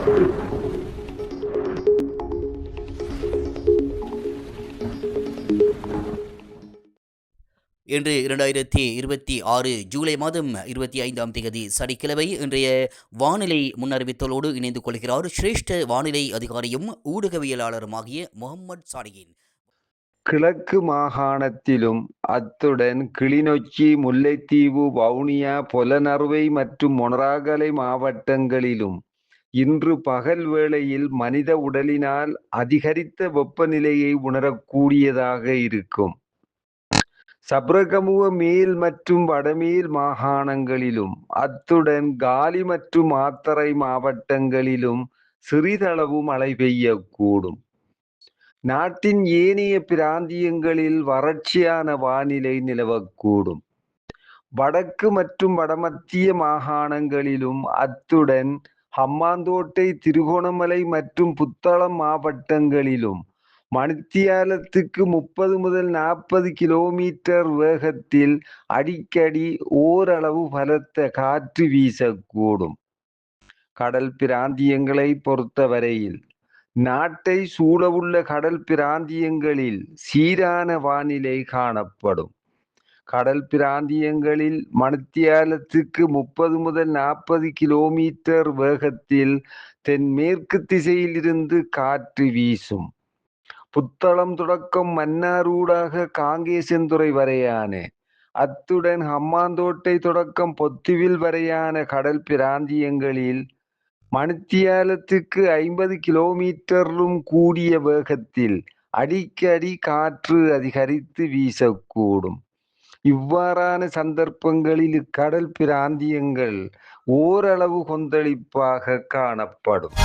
இன்று 2026 ஜூலை மாதம் 25ஆம் தேதி சனிக்கிழமை இன்றைய வானிலை முன்னறிவித்தலோடு இணைந்து கொள்கிறார் சிரேஷ்ட வானிலை அதிகாரியும் ஊடகவியலாளருமாகிய முகமது சாலிகின். கிழக்கு மாகாணத்திலும் அத்துடன் கிளிநொச்சி, முல்லைத்தீவு, வவுனியா, பொலனறுவை மற்றும் மொனராகலை மாவட்டங்களிலும் இன்று பகல் வேளையில் மனித உடலினால் அதிகரித்த வெப்பநிலையை உணரக்கூடியதாக இருக்கும். சப்ரகமுவ மேல் மற்றும் வடமேல் மாகாணங்களிலும் அத்துடன் காலி மற்றும் மாத்தறை மாவட்டங்களிலும் சிறிதளவு மழை பெய்யக்கூடும். நாட்டின் ஏனைய பிராந்தியங்களில் வறட்சியான வானிலை நிலவக்கூடும். வடக்கு மற்றும் வடமத்திய மாகாணங்களிலும் அத்துடன் ஹம்பாந்தோட்டை, திருகோணமலை மற்றும் புத்தளம் மாவட்டங்களிலும் மணித்தியாலத்துக்கு 30 முதல் 40 கிலோமீட்டர் வேகத்தில் அடிக்கடி ஓரளவு பலத்த காற்று வீசக்கூடும். கடல் பிராந்தியங்களை பொறுத்தவரையில் நாட்டை சூழவுள்ள கடல் பிராந்தியங்களில் சீரான வானிலை காணப்படும். கடல் பிராந்தியங்களில் மணித்தியாலத்துக்கு 30 முதல் 40 கிலோமீட்டர் வேகத்தில் தென்மேற்கு திசையிலிருந்து காற்று வீசும். புத்தளம் தொடக்கம் மன்னாரூடாக காங்கேசன்துறை வரையான அத்துடன் ஹம்பாந்தோட்டை தொடக்கம் பொத்துவில் வரையான கடல் பிராந்தியங்களில் மணித்தியாலத்துக்கு 50 கிலோமீட்டரிலும் கூடிய வேகத்தில் அடிக்கடி காற்று அதிகரித்து வீசக்கூடும். இவ்வாறான சந்தர்ப்பங்களில் இக்கடல் பிராந்தியங்கள் ஓரளவு கொந்தளிப்பாக காணப்படும்.